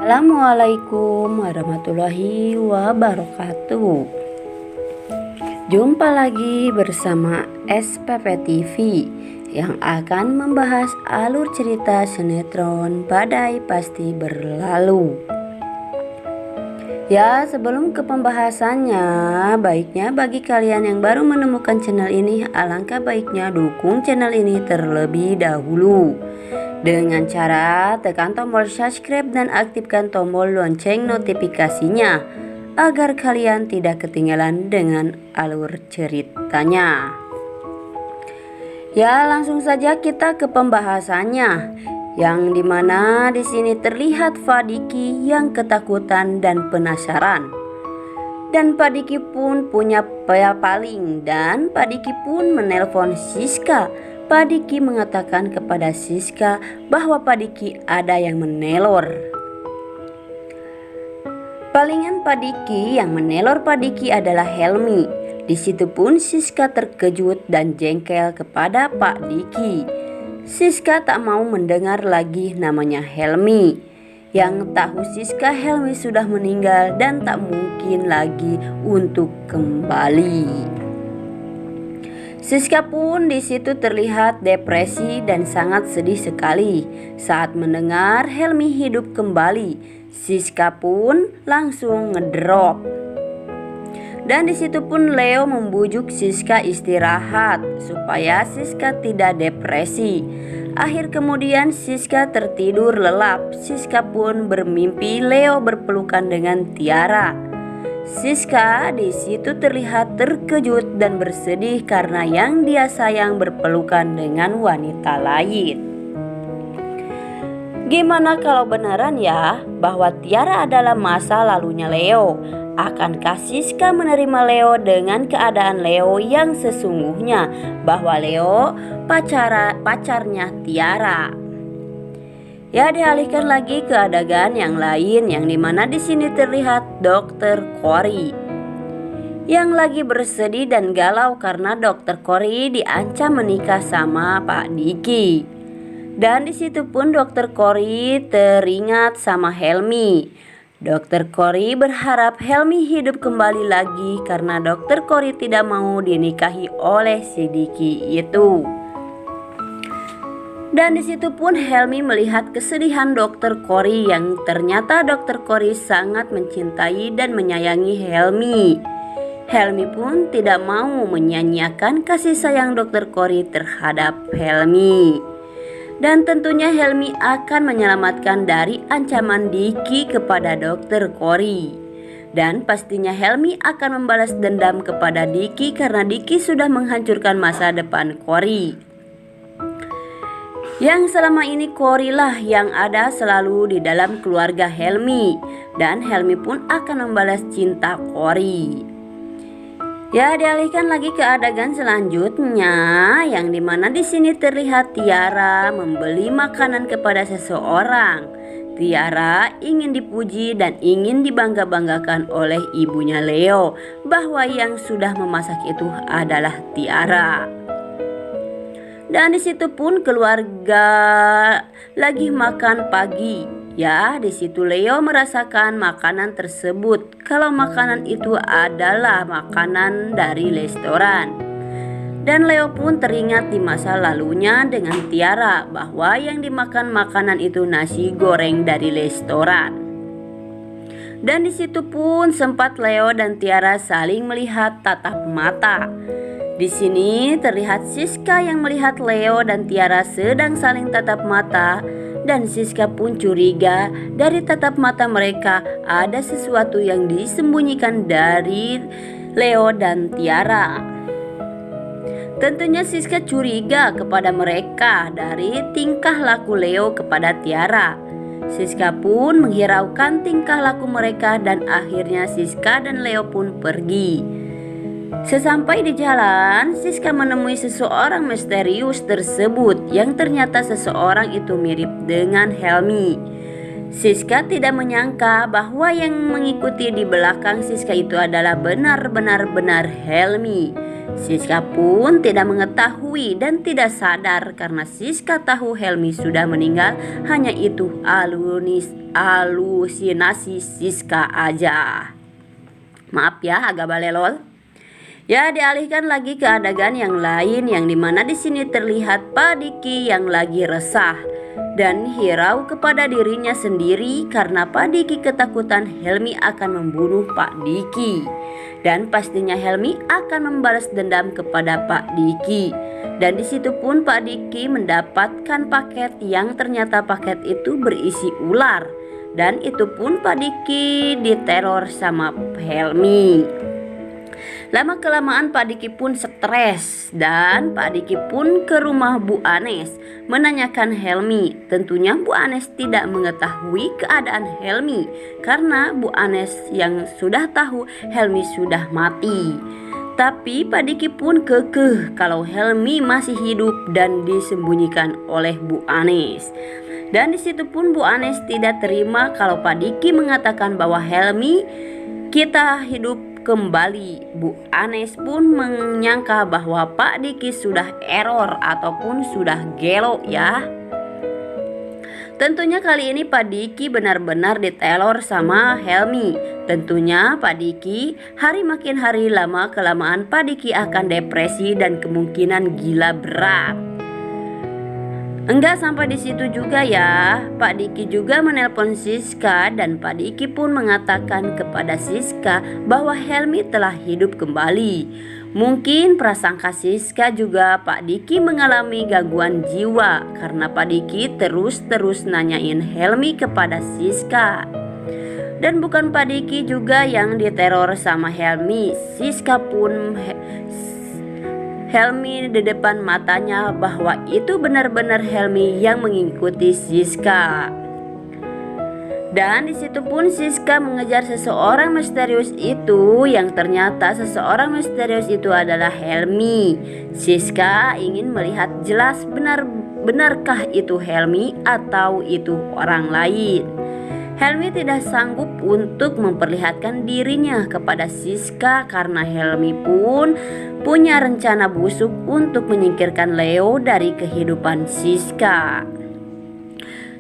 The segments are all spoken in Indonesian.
Assalamualaikum warahmatullahi wabarakatuh. Jumpa lagi bersama SPP TV yang akan membahas alur cerita sinetron Badai Pasti Berlalu. Ya, sebelum ke pembahasannya, baiknya bagi kalian yang baru menemukan channel ini, alangkah baiknya dukung channel ini terlebih dahulu dengan cara tekan tombol subscribe dan aktifkan tombol lonceng notifikasinya agar kalian tidak ketinggalan dengan alur ceritanya. Ya, langsung saja kita ke pembahasannya, yang dimana di sini terlihat Fadiki yang ketakutan dan penasaran. Dan Padiki pun punya paling, dan Padiki pun menelpon Siska. Padiki mengatakan kepada Siska bahwa Padiki ada yang menelor. Palingan Padiki yang menelor Padiki adalah Helmi. Di situ pun Siska terkejut dan jengkel kepada Pak Diki. Siska tak mau mendengar lagi namanya Helmi. Yang tahu Siska, Helmi sudah meninggal dan tak mungkin lagi untuk kembali. Siska pun di situ terlihat depresi dan sangat sedih sekali saat mendengar Helmi hidup kembali. Siska pun langsung ngedrop. Dan di situ pun Leo membujuk Siska istirahat supaya Siska tidak depresi. Akhir kemudian Siska tertidur lelap. Siska pun bermimpi Leo berpelukan dengan Tiara. Siska di situ terlihat terkejut dan bersedih karena yang dia sayang berpelukan dengan wanita lain. Gimana kalau beneran ya bahwa Tiara adalah masa lalunya Leo? Akankah Siska menerima Leo dengan keadaan Leo yang sesungguhnya, bahwa Leo pacarnya Tiara? Ya, dialihkan lagi ke adegan yang lain, yang dimana di sini terlihat Dokter Cory yang lagi bersedih dan galau karena Dokter Cory diancam menikah sama Pak Diki. Dan di situ pun Dokter Cory teringat sama Helmi. Dokter Cory berharap Helmi hidup kembali lagi karena Dokter Cory tidak mau dinikahi oleh si Diki itu. Dan di situ pun Helmi melihat kesedihan Dokter Cory yang ternyata Dokter Cory sangat mencintai dan menyayangi Helmi. Helmi pun tidak mau menyanyiakan kasih sayang Dokter Cory terhadap Helmi. Dan tentunya Helmi akan menyelamatkan dari ancaman Diki kepada Dokter Cory. Dan pastinya Helmi akan membalas dendam kepada Diki karena Diki sudah menghancurkan masa depan Cory. Yang selama ini Cory lah yang ada selalu di dalam keluarga Helmi, dan Helmi pun akan membalas cinta Cory. Ya, dialihkan lagi ke adegan selanjutnya, yang dimana di sini terlihat Tiara membeli makanan kepada seseorang. Tiara ingin dipuji dan ingin dibangga-banggakan oleh ibunya Leo bahwa yang sudah memasak itu adalah Tiara. Dan di situ pun keluarga lagi makan pagi. Ya, di situ Leo merasakan makanan tersebut. Kalau makanan itu adalah makanan dari restoran. Dan Leo pun teringat di masa lalunya dengan Tiara bahwa yang dimakan makanan itu nasi goreng dari restoran. Dan di situ pun sempat Leo dan Tiara saling melihat tatap mata. Di sini terlihat Siska yang melihat Leo dan Tiara sedang saling tatap mata, dan Siska pun curiga dari tatap mata mereka ada sesuatu yang disembunyikan dari Leo dan Tiara. Tentunya Siska curiga kepada mereka dari tingkah laku Leo kepada Tiara. Siska pun menghiraukan tingkah laku mereka dan akhirnya Siska dan Leo pun pergi. Sesampai di jalan, Siska menemui seseorang misterius tersebut yang ternyata seseorang itu mirip dengan Helmi. Siska tidak menyangka bahwa yang mengikuti di belakang Siska itu adalah benar-benar Helmi. Siska pun tidak mengetahui dan tidak sadar karena Siska tahu Helmi sudah meninggal. Hanya itu halusinasi Siska aja. Maaf ya, agak balelol. Ya, dialihkan lagi ke adegan yang lain yang dimana di sini terlihat Pak Diki yang lagi resah dan hirau kepada dirinya sendiri karena Pak Diki ketakutan Helmi akan membunuh Pak Diki. Dan pastinya Helmi akan membalas dendam kepada Pak Diki. Dan di situ pun Pak Diki mendapatkan paket yang ternyata paket itu berisi ular. Dan itu pun Pak Diki diteror sama Helmi. Lama-kelamaan Pak Diki pun stres dan Pak Diki pun ke rumah Bu Anes menanyakan Helmi. Tentunya Bu Anes tidak mengetahui keadaan Helmi karena Bu Anes yang sudah tahu Helmi sudah mati. Tapi Pak Diki pun kekeh kalau Helmi masih hidup dan disembunyikan oleh Bu Anes. Dan di situ pun Bu Anes tidak terima kalau Pak Diki mengatakan bahwa Helmi kita hidup kembali. Bu Anes pun menyangka bahwa Pak Diki sudah error ataupun sudah gelo ya. Tentunya kali ini Pak Diki benar-benar diteror sama Helmi. Tentunya Pak Diki makin hari lama kelamaan Pak Diki akan depresi dan kemungkinan gila berat. Enggak sampai di situ juga ya, Pak Diki juga menelpon Siska dan Pak Diki pun mengatakan kepada Siska bahwa Helmi telah hidup kembali. Mungkin prasangka Siska juga Pak Diki mengalami gangguan jiwa karena Pak Diki terus nanyain Helmi kepada Siska. Dan bukan Pak Diki juga yang diteror sama Helmi, Siska pun Helmi di depan matanya bahwa itu benar-benar Helmi yang mengikuti Siska. Dan di situ pun Siska mengejar seseorang misterius itu yang ternyata seseorang misterius itu adalah Helmi. Siska ingin melihat jelas benarkah itu Helmi atau itu orang lain. Helmi tidak sanggup untuk memperlihatkan dirinya kepada Siska karena Helmi pun punya rencana busuk untuk menyingkirkan Leo dari kehidupan Siska.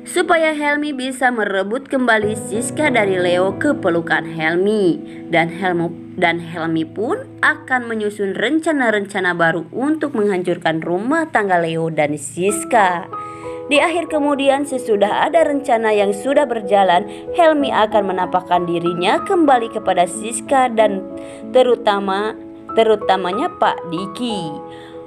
Supaya Helmi bisa merebut kembali Siska dari Leo ke pelukan Helmi. Dan Helmi pun akan menyusun rencana-rencana baru untuk menghancurkan rumah tangga Leo dan Siska. Di akhir kemudian sesudah ada rencana yang sudah berjalan, Helmi akan menampakkan dirinya kembali kepada Siska dan terutamanya Pak Diki.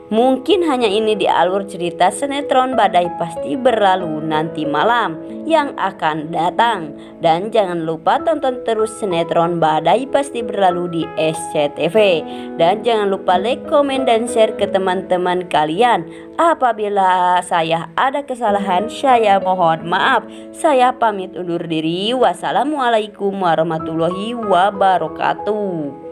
Mungkin hanya ini di alur cerita sinetron Badai Pasti Berlalu nanti malam yang akan datang. Dan jangan lupa tonton terus sinetron Badai Pasti Berlalu di SCTV. Dan jangan lupa like, komen, dan share ke teman-teman kalian. Apabila saya ada kesalahan, saya mohon maaf. Saya pamit undur diri. Wassalamualaikum warahmatullahi wabarakatuh.